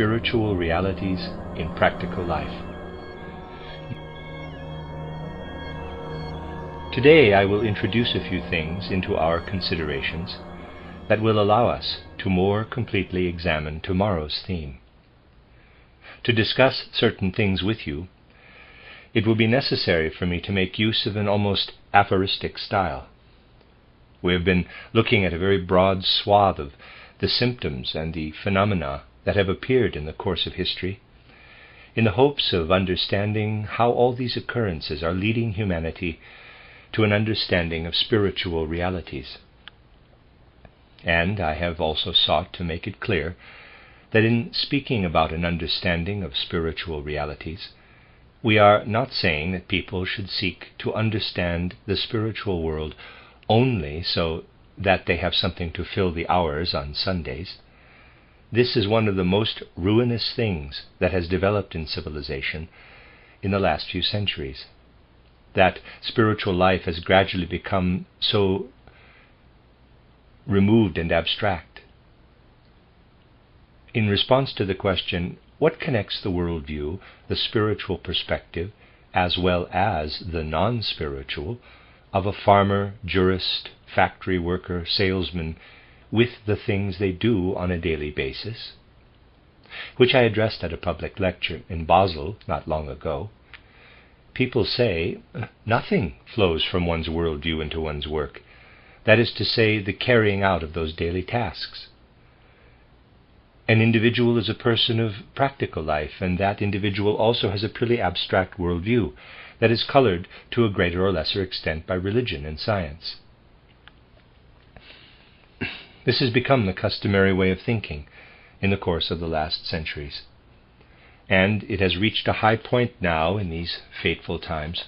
spiritual realities in practical life. Today I will introduce a few things into our considerations that will allow us to more completely examine tomorrow's theme. To discuss certain things with you, it will be necessary for me to make use of an almost aphoristic style. We have been looking at a very broad swath of the symptoms and the phenomena that have appeared in the course of history, in the hopes of understanding how all these occurrences are leading humanity to an understanding of spiritual realities. And I have also sought to make it clear that in speaking about an understanding of spiritual realities, we are not saying that people should seek to understand the spiritual world only so that they have something to fill the hours on Sundays. This is one of the most ruinous things that has developed in civilization in the last few centuries. That spiritual life has gradually become so removed and abstract. In response to the question, what connects the worldview, the spiritual perspective, as well as the non-spiritual, of a farmer, jurist, factory worker, salesman, with the things they do on a daily basis, which I addressed at a public lecture in Basel not long ago, people say nothing flows from one's worldview into one's work. That is to say, the carrying out of those daily tasks. An individual is a person of practical life, and that individual also has a purely abstract worldview that is colored to a greater or lesser extent by religion and science. This has become the customary way of thinking in the course of the last centuries, and it has reached a high point now in these fateful times.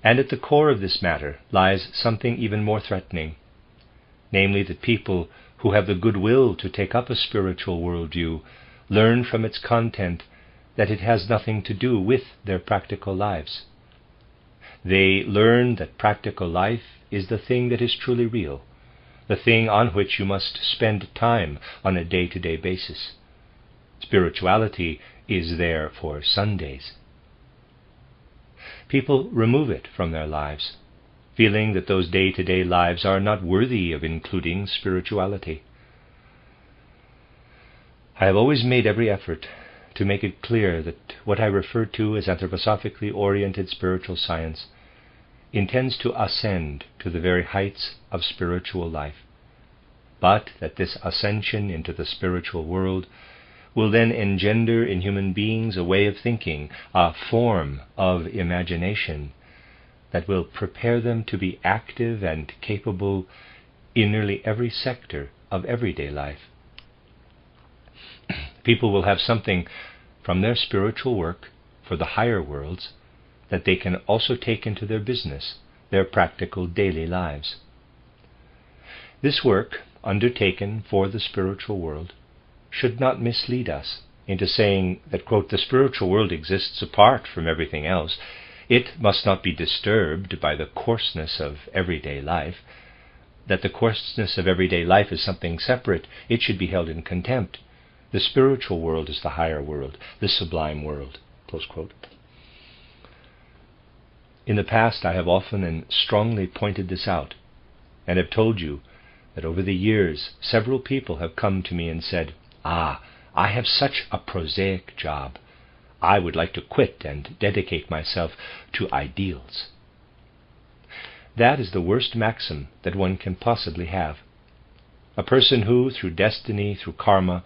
And at the core of this matter lies something even more threatening, namely that people who have the goodwill to take up a spiritual worldview learn from its content that it has nothing to do with their practical lives. They learn that practical life is the thing that is truly real, the thing on which you must spend time on a day-to-day basis. Spirituality is there for Sundays. People remove it from their lives, feeling that those day-to-day lives are not worthy of including spirituality. I have always made every effort to make it clear that what I refer to as anthroposophically oriented spiritual science intends to ascend to the very heights of spiritual life, but that this ascension into the spiritual world will then engender in human beings a way of thinking, a form of imagination that will prepare them to be active and capable in nearly every sector of everyday life. People will have something from their spiritual work for the higher worlds that they can also take into their business, their practical daily lives. This work, undertaken for the spiritual world, should not mislead us into saying that, quote, the spiritual world exists apart from everything else. It must not be disturbed by the coarseness of everyday life, that the coarseness of everyday life is something separate. It should be held in contempt. The spiritual world is the higher world, the sublime world, close quote. In the past, I have often and strongly pointed this out, and have told you that over the years several people have come to me and said, I have such a prosaic job. I would like to quit and dedicate myself to ideals. That is the worst maxim that one can possibly have. A person who, through destiny, through karma,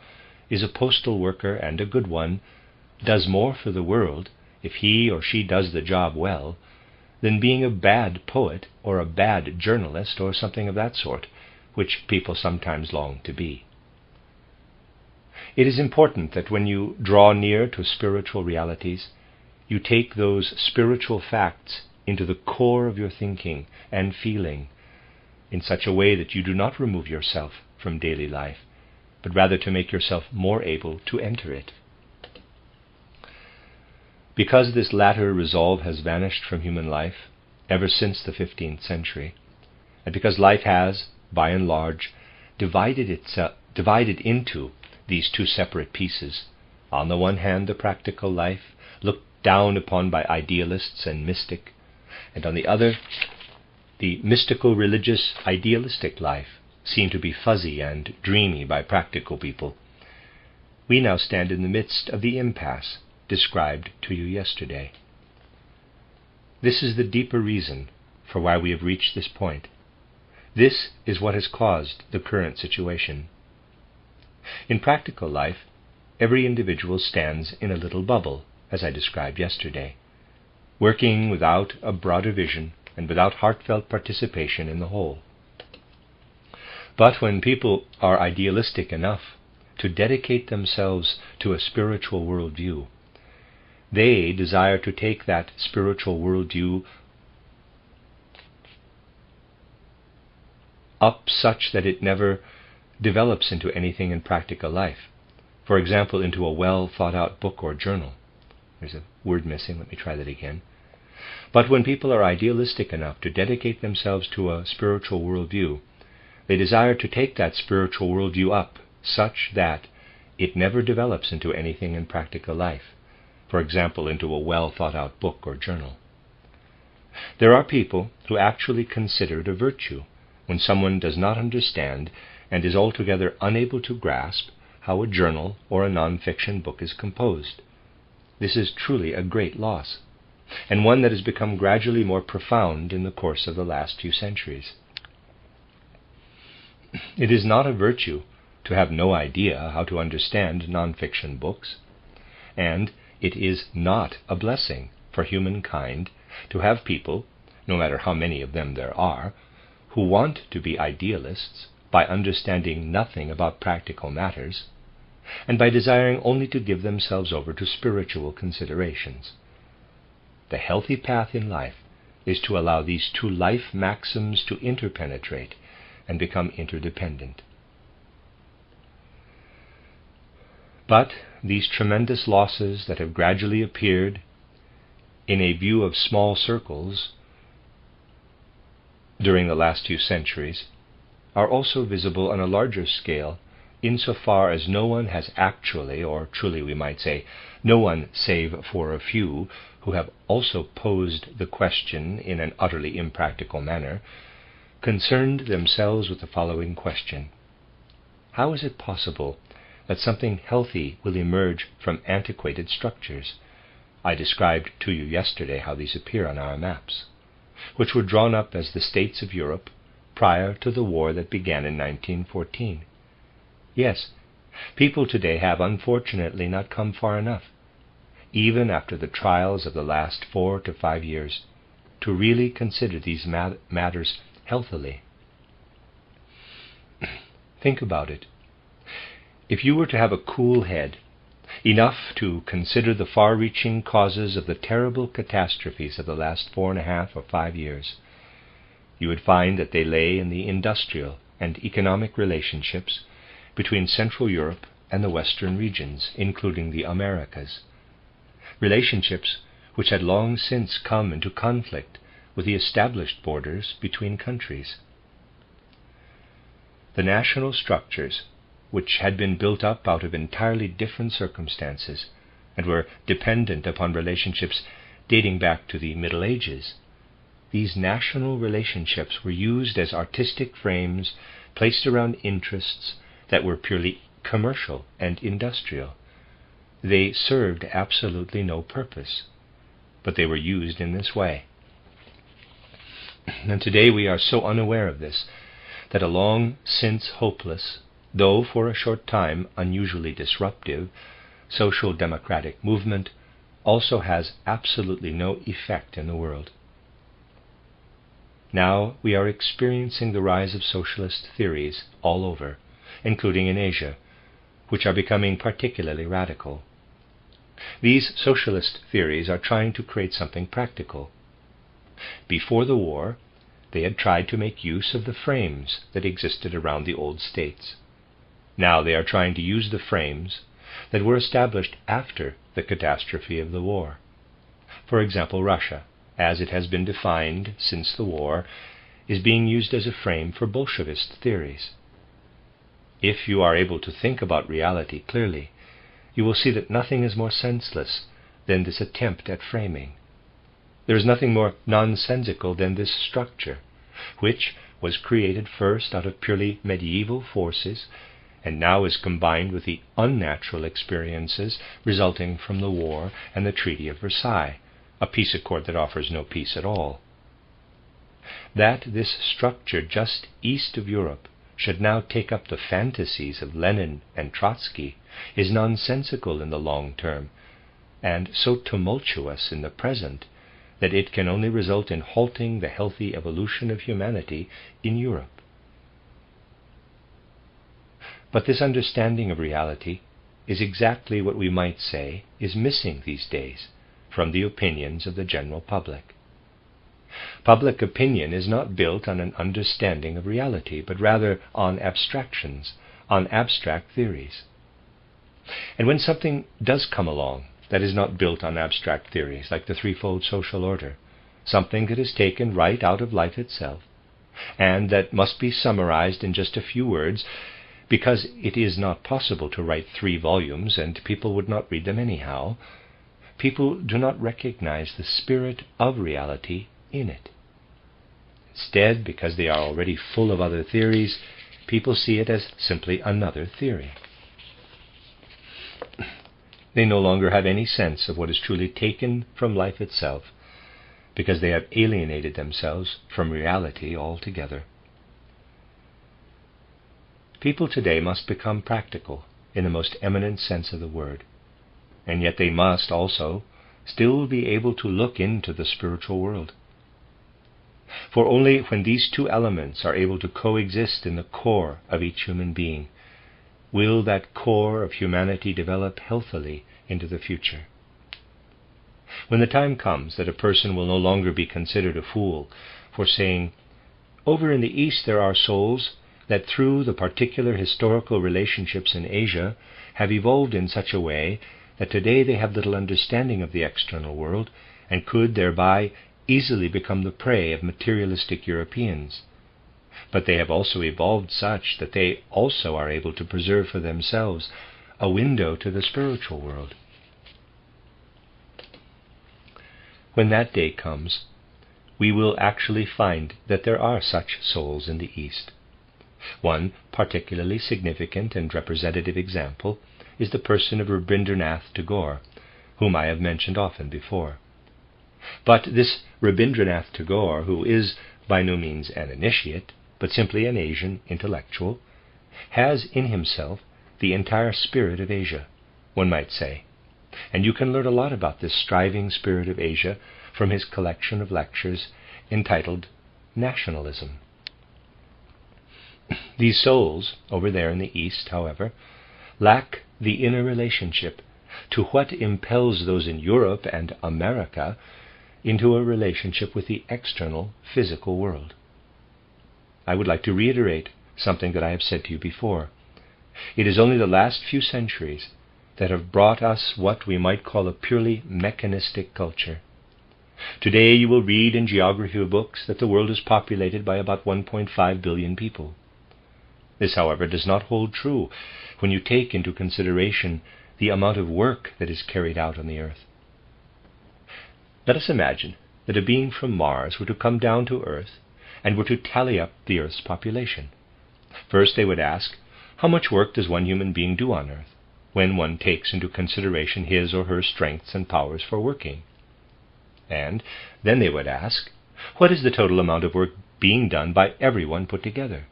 is a postal worker and a good one, does more for the world, if he or she does the job well, than being a bad poet or a bad journalist or something of that sort, which people sometimes long to be. It is important that when you draw near to spiritual realities, you take those spiritual facts into the core of your thinking and feeling in such a way that you do not remove yourself from daily life, but rather to make yourself more able to enter it. Because this latter resolve has vanished from human life ever since the 15th century, and because life has, by and large, divided into these two separate pieces. On the one hand, the practical life, looked down upon by idealists and mystic, and on the other, the mystical, religious, idealistic life, seen to be fuzzy and dreamy by practical people. We now stand in the midst of the impasse described to you yesterday. This is the deeper reason for why we have reached this point. This is what has caused the current situation. In practical life, every individual stands in a little bubble, as I described yesterday, working without a broader vision and without heartfelt participation in the whole. But when people are idealistic enough to dedicate themselves to a spiritual worldview, they desire to take that spiritual worldview up such that it never develops into anything in practical life. For example, into a well thought out book or journal. There's a word missing, let me try that again. But when people are idealistic enough to dedicate themselves to a spiritual worldview, they desire to take that spiritual worldview up such that it never develops into anything in practical life. For example, into a well thought out book or journal. There are people who actually consider it a virtue when someone does not understand and is altogether unable to grasp how a journal or a non-fiction book is composed. This is truly a great loss, and one that has become gradually more profound in the course of the last few centuries. It is not a virtue to have no idea how to understand non-fiction books, and it is not a blessing for humankind to have people, no matter how many of them there are, who want to be idealists by understanding nothing about practical matters, and by desiring only to give themselves over to spiritual considerations. The healthy path in life is to allow these two life maxims to interpenetrate and become interdependent. But these tremendous losses that have gradually appeared in a view of small circles during the last few centuries are also visible on a larger scale insofar as no one has actually, or truly we might say, no one save for a few who have also posed the question in an utterly impractical manner, concerned themselves with the following question: how is it possible that something healthy will emerge from antiquated structures? I described to you yesterday how these appear on our maps, which were drawn up as the states of Europe prior to the war that began in 1914. Yes, people today have unfortunately not come far enough, even after the trials of the last 4 to 5 years, to really consider these matters healthily. Think about it. If you were to have a cool head, enough to consider the far-reaching causes of the terrible catastrophes of the last 4.5 or 5 years, you would find that they lay in the industrial and economic relationships between Central Europe and the Western regions, including the Americas, relationships which had long since come into conflict with the established borders between countries. The national structures, which had been built up out of entirely different circumstances and were dependent upon relationships dating back to the Middle Ages, these national relationships were used as artistic frames placed around interests that were purely commercial and industrial. They served absolutely no purpose, but they were used in this way. And today we are so unaware of this that a long since hopeless, though for a short time unusually disruptive, social democratic movement also has absolutely no effect in the world. Now we are experiencing the rise of socialist theories all over, including in Asia, which are becoming particularly radical. These socialist theories are trying to create something practical. Before the war, they had tried to make use of the frames that existed around the old states. Now they are trying to use the frames that were established after the catastrophe of the war. For example, Russia, as it has been defined since the war, is being used as a frame for Bolshevist theories. if you are able to think about reality clearly, you will see that nothing is more senseless than this attempt at framing. There is nothing more nonsensical than this structure, which was created first out of purely medieval forces, and now is combined with the unnatural experiences resulting from the war and the Treaty of Versailles, a peace accord that offers no peace at all. That this structure just east of Europe should now take up the fantasies of Lenin and Trotsky is nonsensical in the long term, and so tumultuous in the present that it can only result in halting the healthy evolution of humanity in Europe. But this understanding of reality is exactly what we might say is missing these days from the opinions of the general public. Public opinion is not built on an understanding of reality, but rather on abstractions, on abstract theories. And when something does come along that is not built on abstract theories, like the threefold social order, something that is taken right out of life itself, and that must be summarized in just a few words, because it is not possible to write 3 volumes and people would not read them anyhow, people do not recognize the spirit of reality in it. Instead, because they are already full of other theories, people see it as simply another theory. They no longer have any sense of what is truly taken from life itself, because they have alienated themselves from reality altogether. People today must become practical in the most eminent sense of the word, and yet they must also still be able to look into the spiritual world. For only when these 2 elements are able to coexist in the core of each human being will that core of humanity develop healthily into the future. When the time comes that a person will no longer be considered a fool for saying, "Over in the East there are souls that through the particular historical relationships in Asia have evolved in such a way that today they have little understanding of the external world and could thereby easily become the prey of materialistic Europeans. But they have also evolved such that they also are able to preserve for themselves a window to the spiritual world." When that day comes, we will actually find that there are such souls in the East. One particularly significant and representative example is the person of Rabindranath Tagore, whom I have mentioned often before. But this Rabindranath Tagore, who is by no means an initiate, but simply an Asian intellectual, has in himself the entire spirit of Asia, one might say, and you can learn a lot about this striving spirit of Asia from his collection of lectures entitled Nationalism. These souls, over there in the East, however, lack the inner relationship to what impels those in Europe and America into a relationship with the external physical world. I would like to reiterate something that I have said to you before. It is only the last few centuries that have brought us what we might call a purely mechanistic culture. Today you will read in geography books that the world is populated by about 1.5 billion people. This, however, does not hold true when you take into consideration the amount of work that is carried out on the earth. Let us imagine that a being from Mars were to come down to Earth and were to tally up the Earth's population. First they would ask, how much work does one human being do on Earth, when one takes into consideration his or her strengths and powers for working? And then they would ask, what is the total amount of work being done by everyone put together?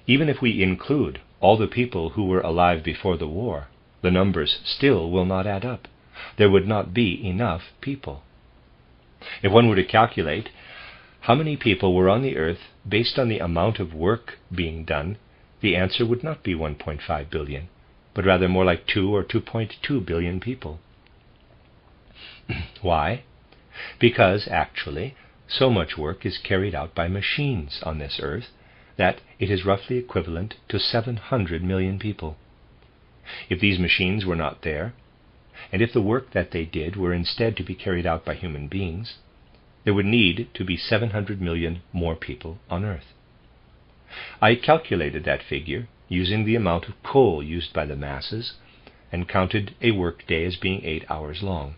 Even if we include all the people who were alive before the war, the numbers still will not add up. There would not be enough people. If one were to calculate how many people were on the earth based on the amount of work being done, the answer would not be 1.5 billion, but rather more like 2 or 2.2 billion people. Why? Because actually so much work is carried out by machines on this earth that it is roughly equivalent to 700 million people. If these machines were not there, and if the work that they did were instead to be carried out by human beings, there would need to be 700 million more people on Earth. I calculated that figure using the amount of coal used by the masses, and counted a work-day as being 8 hours long.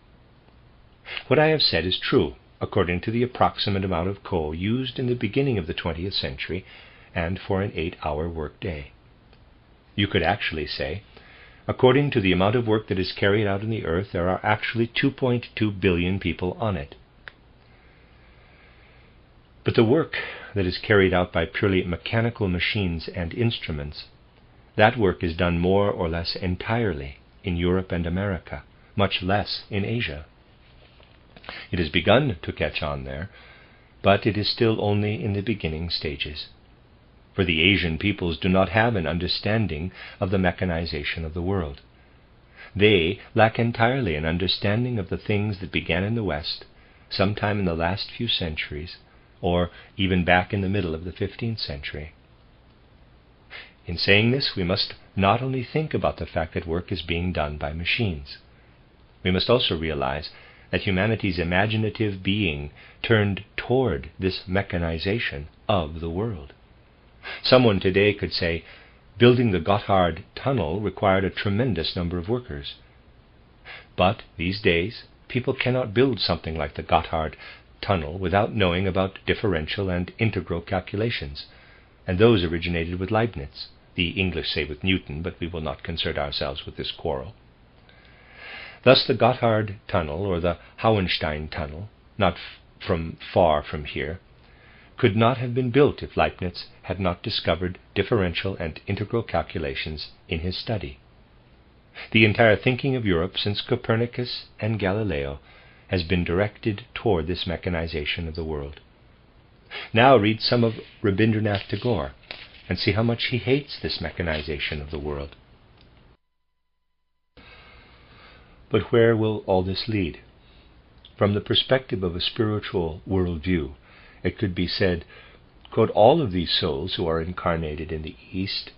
What I have said is true, according to the approximate amount of coal used in the beginning of the 20th century, and for an 8-hour work-day. You could actually say, according to the amount of work that is carried out in the earth, there are actually 2.2 billion people on it. But the work that is carried out by purely mechanical machines and instruments, that work is done more or less entirely in Europe and America, much less in Asia. It has begun to catch on there, but it is still only in the beginning stages. For the Asian peoples do not have an understanding of the mechanization of the world. They lack entirely an understanding of the things that began in the West sometime in the last few centuries, or even back in the middle of the 15th century. In saying this, we must not only think about the fact that work is being done by machines. We must also realize that humanity's imaginative being turned toward this mechanization of the world. Someone today could say, building the Gotthard Tunnel required a tremendous number of workers. But these days, people cannot build something like the Gotthard Tunnel without knowing about differential and integral calculations, and those originated with Leibniz. The English say with Newton, but we will not concern ourselves with this quarrel. Thus the Gotthard Tunnel, or the Hauenstein Tunnel, not far from here, could not have been built if Leibniz had not discovered differential and integral calculations in his study. The entire thinking of Europe since Copernicus and Galileo has been directed toward this mechanization of the world. Now read some of Rabindranath Tagore and see how much he hates this mechanization of the world. But where will all this lead? From the perspective of a spiritual worldview, it could be said, quote, all of these souls who are incarnated in the East,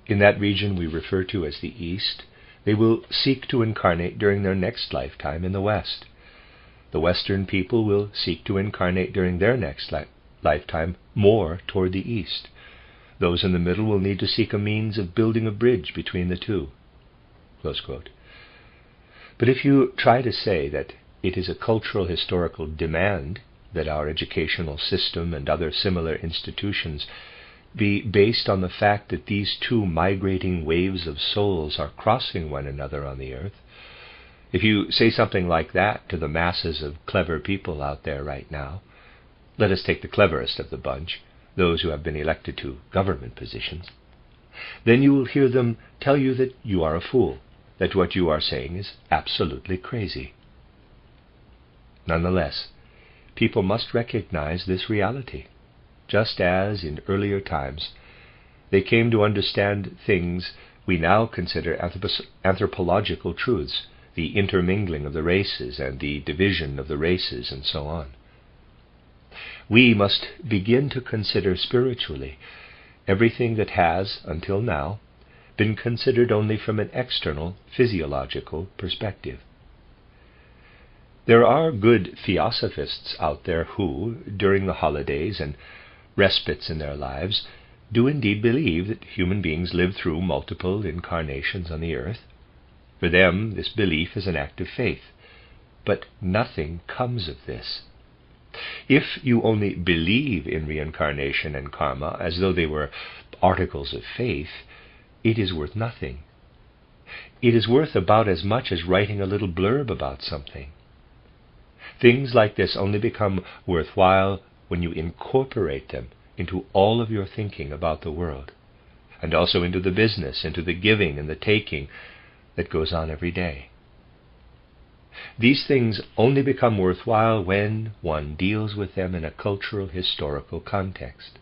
in that region we refer to as the East, they will seek to incarnate during their next lifetime in the West. The Western people will seek to incarnate during their next lifetime more toward the East. Those in the middle will need to seek a means of building a bridge between the two. Close quote. But if you try to say that it is a cultural historical demand that our educational system and other similar institutions be based on the fact that these two migrating waves of souls are crossing one another on the earth, if you say something like that to the masses of clever people out there right now, let us take the cleverest of the bunch, those who have been elected to government positions, then you will hear them tell you that you are a fool, that what you are saying is absolutely crazy. Nonetheless, people must recognize this reality, just as in earlier times they came to understand things we now consider anthropological truths, the intermingling of the races and the division of the races and so on. We must begin to consider spiritually everything that has, until now, been considered only from an external physiological perspective. There are good theosophists out there who, during the holidays and respites in their lives, do indeed believe that human beings live through multiple incarnations on the earth. For them, this belief is an act of faith. But nothing comes of this. If you only believe in reincarnation and karma as though they were articles of faith, it is worth nothing. It is worth about as much as writing a little blurb about something. Things like this only become worthwhile when you incorporate them into all of your thinking about the world, and also into the business, into the giving and the taking that goes on every day. These things only become worthwhile when one deals with them in a cultural, historical context.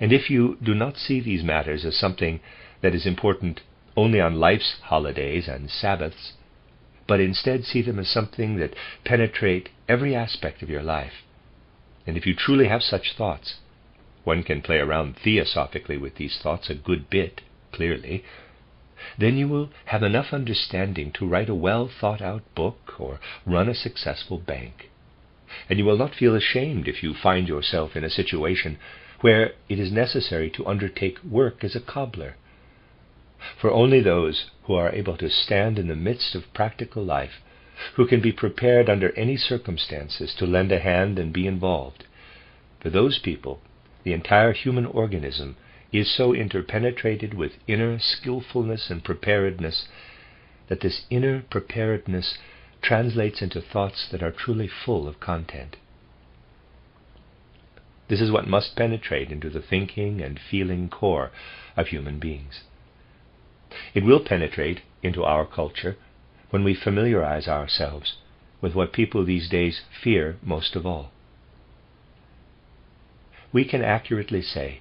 And if you do not see these matters as something that is important only on life's holidays and Sabbaths, but instead see them as something that penetrate every aspect of your life, and if you truly have such thoughts, one can play around theosophically with these thoughts a good bit, clearly, then you will have enough understanding to write a well-thought-out book or run a successful bank. And you will not feel ashamed if you find yourself in a situation where it is necessary to undertake work as a cobbler. For only those who are able to stand in the midst of practical life, who can be prepared under any circumstances to lend a hand and be involved, for those people, the entire human organism is so interpenetrated with inner skillfulness and preparedness that this inner preparedness translates into thoughts that are truly full of content. This is what must penetrate into the thinking and feeling core of human beings. It will penetrate into our culture when we familiarize ourselves with what people these days fear most of all. We can accurately say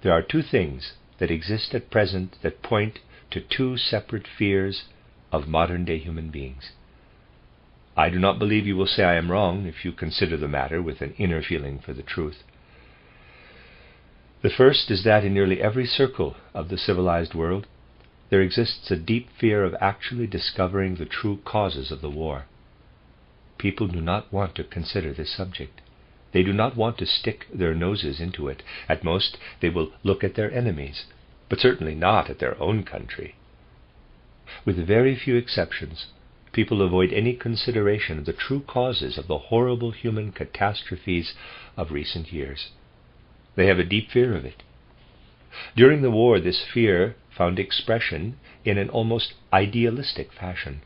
there are two things that exist at present that point to two separate fears of modern-day human beings. I do not believe you will say I am wrong if you consider the matter with an inner feeling for the truth. The first is that in nearly every circle of the civilized world, there exists a deep fear of actually discovering the true causes of the war. People do not want to consider this subject. They do not want to stick their noses into it. At most, they will look at their enemies, but certainly not at their own country. With very few exceptions, people avoid any consideration of the true causes of the horrible human catastrophes of recent years. They have a deep fear of it. During the war, this fear found expression in an almost idealistic fashion.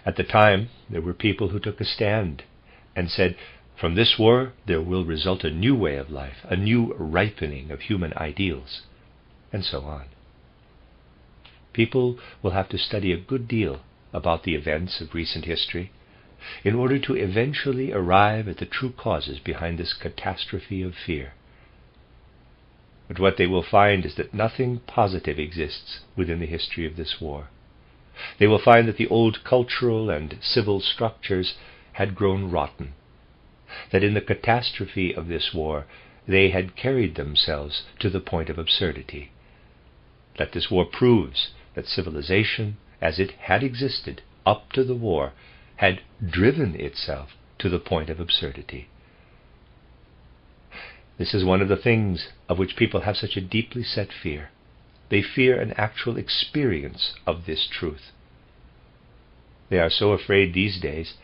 At the time, there were people who took a stand and said, from this war there will result a new way of life, a new ripening of human ideals, and so on. People will have to study a good deal about the events of recent history in order to eventually arrive at the true causes behind this catastrophe of fear. But what they will find is that nothing positive exists within the history of this war. They will find that the old cultural and civil structures had grown rotten, that in the catastrophe of this war they had carried themselves to the point of absurdity, that this war proves that civilization, as it had existed up to the war, had driven itself to the point of absurdity. This is one of the things of which people have such a deeply set fear. They fear an actual experience of this truth. They are so afraid these days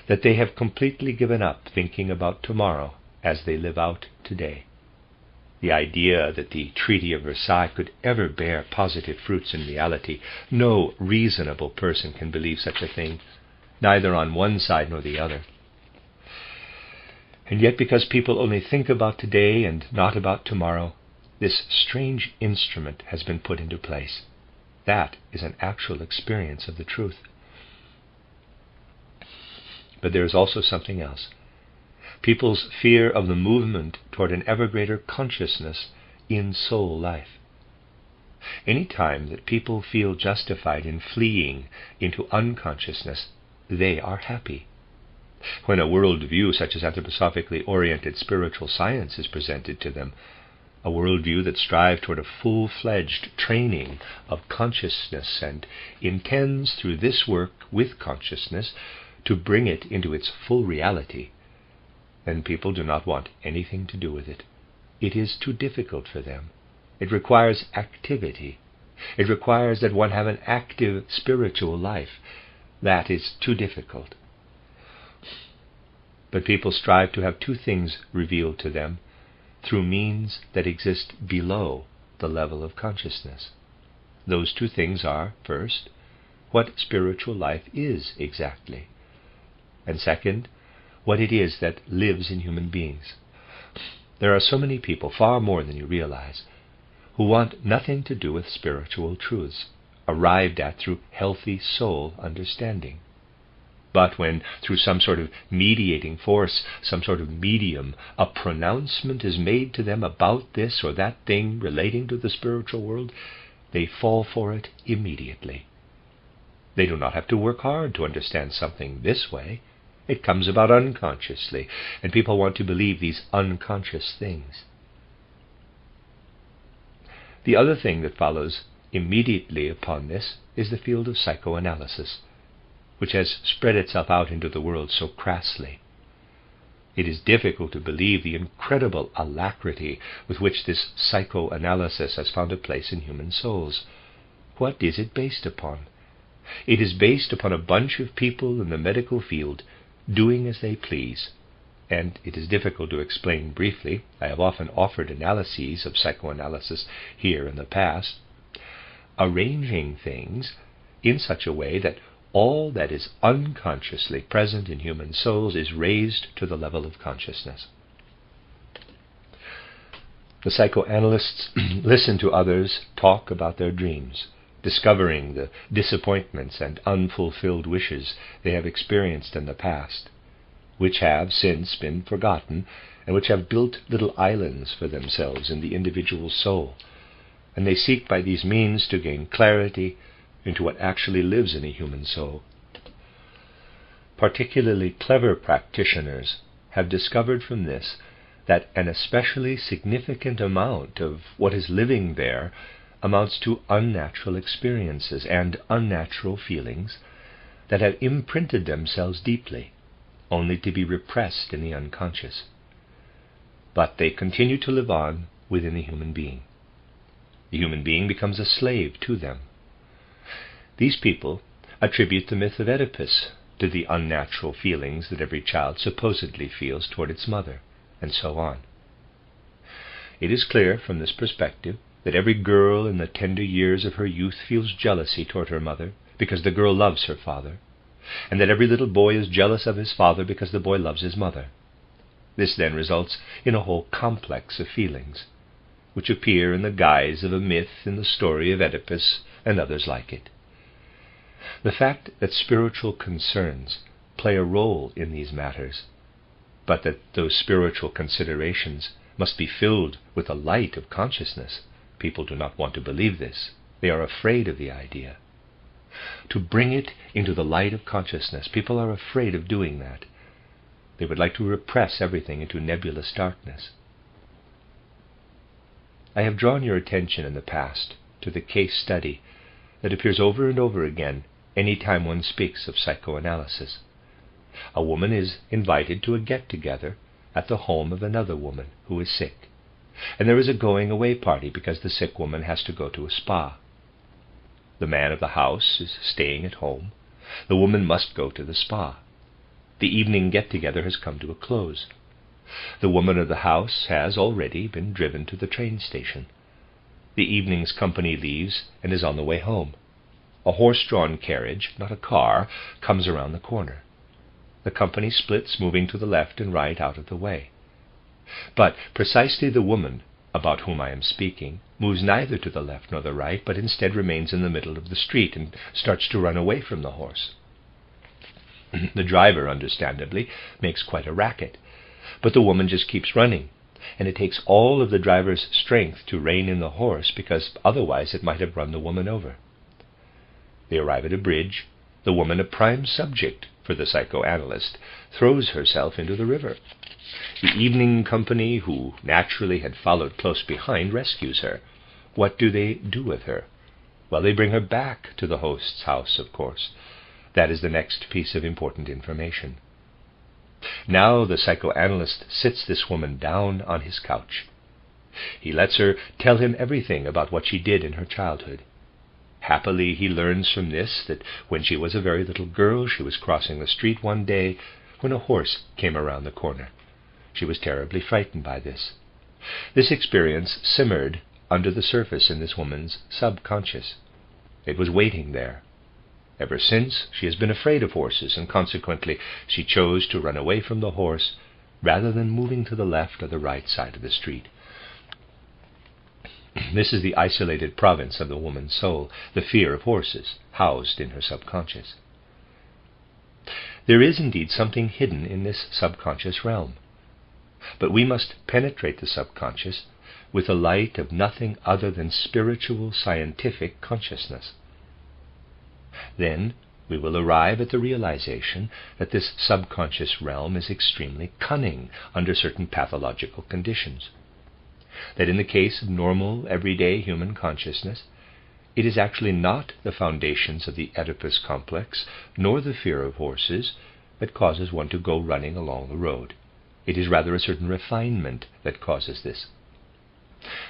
that they have completely given up thinking about tomorrow as they live out today. The idea that the Treaty of Versailles could ever bear positive fruits in reality, no reasonable person can believe such a thing, neither on one side nor the other. And yet, because people only think about today and not about tomorrow, this strange instrument has been put into place. That is an actual experience of the truth. But there is also something else. People's fear of the movement toward an ever greater consciousness in soul life. Any time that people feel justified in fleeing into unconsciousness, they are happy. When a worldview such as anthroposophically oriented spiritual science is presented to them, a worldview that strives toward a full-fledged training of consciousness and intends through this work with consciousness to bring it into its full reality, then people do not want anything to do with it. It is too difficult for them. It requires activity. It requires that one have an active spiritual life. That is too difficult. But people strive to have two things revealed to them through means that exist below the level of consciousness. Those two things are, first, what spiritual life is exactly, and second, what it is that lives in human beings. There are so many people, far more than you realize, who want nothing to do with spiritual truths, arrived at through healthy soul understanding. But when, through some sort of mediating force, some sort of medium, a pronouncement is made to them about this or that thing relating to the spiritual world, they fall for it immediately. They do not have to work hard to understand something this way. It comes about unconsciously, and people want to believe these unconscious things. The other thing that follows immediately upon this is the field of psychoanalysis, which has spread itself out into the world so crassly. It is difficult to believe the incredible alacrity with which this psychoanalysis has found a place in human souls. What is it based upon? It is based upon a bunch of people in the medical field doing as they please, and it is difficult to explain briefly. I have often offered analyses of psychoanalysis here in the past, arranging things in such a way that all that is unconsciously present in human souls is raised to the level of consciousness. The psychoanalysts listen to others talk about their dreams, discovering the disappointments and unfulfilled wishes they have experienced in the past, which have since been forgotten, and which have built little islands for themselves in the individual soul, and they seek by these means to gain clarity into what actually lives in a human soul. Particularly clever practitioners have discovered from this that an especially significant amount of what is living there amounts to unnatural experiences and unnatural feelings that have imprinted themselves deeply, only to be repressed in the unconscious. But they continue to live on within the human being. The human being becomes a slave to them. These people attribute the myth of Oedipus to the unnatural feelings that every child supposedly feels toward its mother, and so on. It is clear from this perspective that every girl in the tender years of her youth feels jealousy toward her mother because the girl loves her father, and that every little boy is jealous of his father because the boy loves his mother. This then results in a whole complex of feelings, which appear in the guise of a myth in the story of Oedipus and others like it. The fact that spiritual concerns play a role in these matters, but that those spiritual considerations must be filled with the light of consciousness, people do not want to believe this. They are afraid of the idea. To bring it into the light of consciousness, people are afraid of doing that. They would like to repress everything into nebulous darkness. I have drawn your attention in the past to the case study that appears over and over again any time one speaks of psychoanalysis. A woman is invited to a get-together at the home of another woman who is sick, and there is a going-away party because the sick woman has to go to a spa. The man of the house is staying at home. The woman must go to the spa. The evening get-together has come to a close. The woman of the house has already been driven to the train station. The evening's company leaves and is on the way home. A horse-drawn carriage, not a car, comes around the corner. The company splits, moving to the left and right out of the way. But precisely the woman about whom I am speaking moves neither to the left nor the right, but instead remains in the middle of the street and starts to run away from the horse. The driver, understandably, makes quite a racket, but the woman just keeps running, and it takes all of the driver's strength to rein in the horse, because otherwise it might have run the woman over. They arrive at a bridge. The woman, a prime subject for the psychoanalyst, throws herself into the river. The evening company, who naturally had followed close behind, rescues her. What do they do with her? Well, they bring her back to the host's house, of course. That is the next piece of important information. Now the psychoanalyst sits this woman down on his couch. He lets her tell him everything about what she did in her childhood. Happily, he learns from this that when she was a very little girl, she was crossing the street one day when a horse came around the corner. She was terribly frightened by this. This experience simmered under the surface in this woman's subconscious. It was waiting there. Ever since, she has been afraid of horses, and consequently she chose to run away from the horse rather than moving to the left or the right side of the street. This is the isolated province of the woman's soul, the fear of horses, housed in her subconscious. There is indeed something hidden in this subconscious realm, but we must penetrate the subconscious with the light of nothing other than spiritual scientific consciousness. Then we will arrive at the realization that this subconscious realm is extremely cunning under certain pathological conditions. That in the case of normal, everyday human consciousness, it is actually not the foundations of the Oedipus complex, nor the fear of horses, that causes one to go running along the road. It is rather a certain refinement that causes this.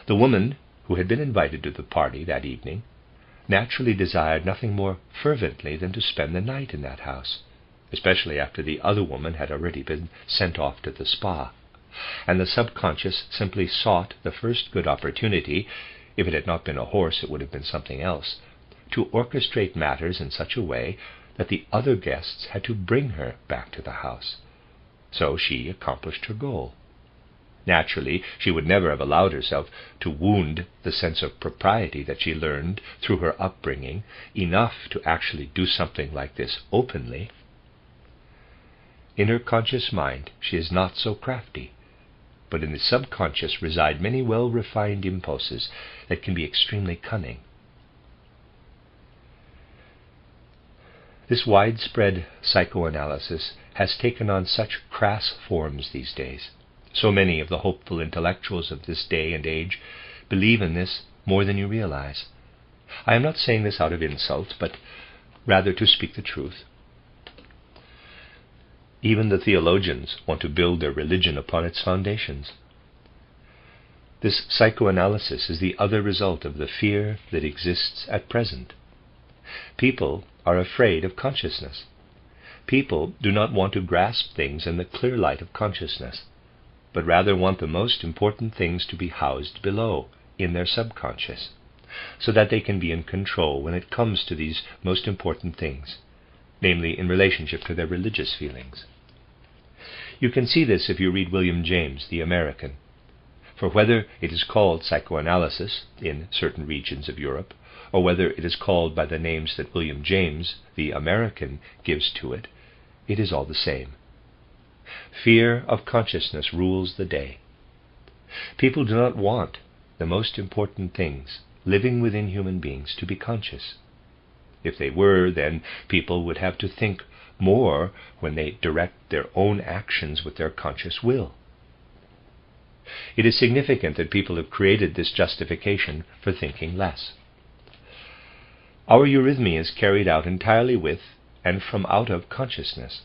The woman who had been invited to the party that evening naturally desired nothing more fervently than to spend the night in that house, especially after the other woman had already been sent off to the spa, and the subconscious simply sought the first good opportunity, if it had not been a horse it would have been something else, to orchestrate matters in such a way that the other guests had to bring her back to the house. So she accomplished her goal. Naturally, she would never have allowed herself to wound the sense of propriety that she learned through her upbringing enough to actually do something like this openly. In her conscious mind, she is not so crafty, but in the subconscious reside many well-refined impulses that can be extremely cunning. This widespread psychoanalysis has taken on such crass forms these days. So many of the hopeful intellectuals of this day and age believe in this more than you realize. I am not saying this out of insult, but rather to speak the truth. Even the theologians want to build their religion upon its foundations. This psychoanalysis is the other result of the fear that exists at present. People are afraid of consciousness. People do not want to grasp things in the clear light of consciousness, but rather want the most important things to be housed below, in their subconscious, so that they can be in control when it comes to these most important things, namely in relationship to their religious feelings. You can see this if you read William James, the American. For whether it is called psychoanalysis in certain regions of Europe, or whether it is called by the names that William James, the American, gives to it, it is all the same. Fear of consciousness rules the day. People do not want the most important things living within human beings to be conscious. If they were, then people would have to think more when they direct their own actions with their conscious will. It is significant that people have created this justification for thinking less. Our eurythmy is carried out entirely with and from out of consciousness.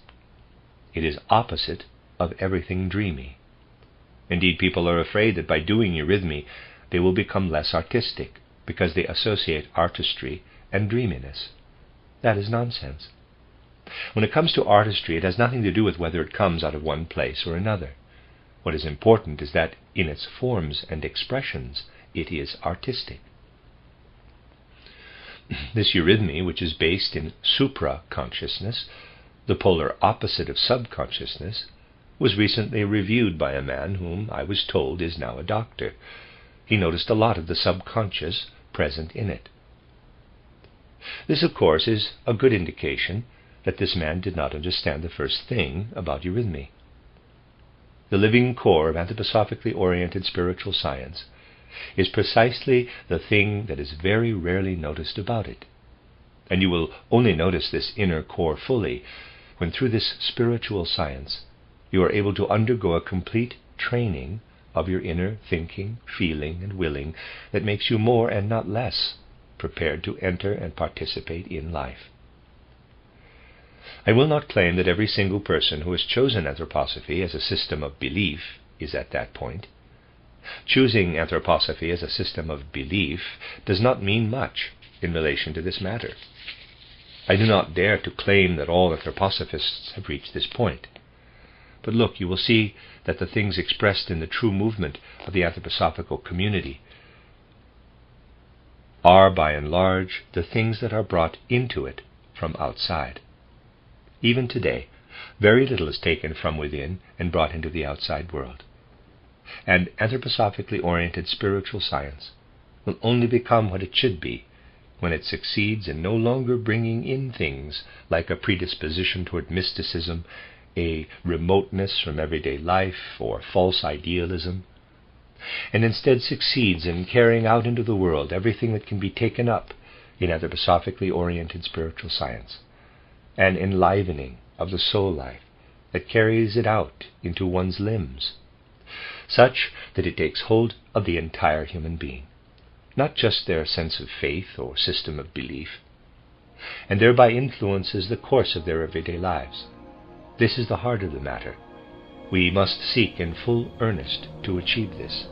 It is opposite of everything dreamy. Indeed, people are afraid that by doing eurythmy they will become less artistic, because they associate artistry and dreaminess. That is nonsense. When it comes to artistry, it has nothing to do with whether it comes out of one place or another. What is important is that in its forms and expressions it is artistic. This eurythmy, which is based in supra-consciousness, the polar opposite of subconsciousness, was recently reviewed by a man whom I was told is now a doctor. He noticed a lot of the subconscious present in it. This, of course, is a good indication that this man did not understand the first thing about eurythmy. The living core of anthroposophically oriented spiritual science is precisely the thing that is very rarely noticed about it. And you will only notice this inner core fully when through this spiritual science you are able to undergo a complete training of your inner thinking, feeling, and willing that makes you more and not less prepared to enter and participate in life. I will not claim that every single person who has chosen anthroposophy as a system of belief is at that point. Choosing anthroposophy as a system of belief does not mean much in relation to this matter. I do not dare to claim that all anthroposophists have reached this point. But look, you will see that the things expressed in the true movement of the anthroposophical community are, by and large, the things that are brought into it from outside. Even today, very little is taken from within and brought into the outside world. And anthroposophically oriented spiritual science will only become what it should be when it succeeds in no longer bringing in things like a predisposition toward mysticism, a remoteness from everyday life, or false idealism, and instead succeeds in carrying out into the world everything that can be taken up in anthroposophically oriented spiritual science, an enlivening of the soul life that carries it out into one's limbs, such that it takes hold of the entire human being, not just their sense of faith or system of belief, and thereby influences the course of their everyday lives. This is the heart of the matter. We must seek in full earnest to achieve this.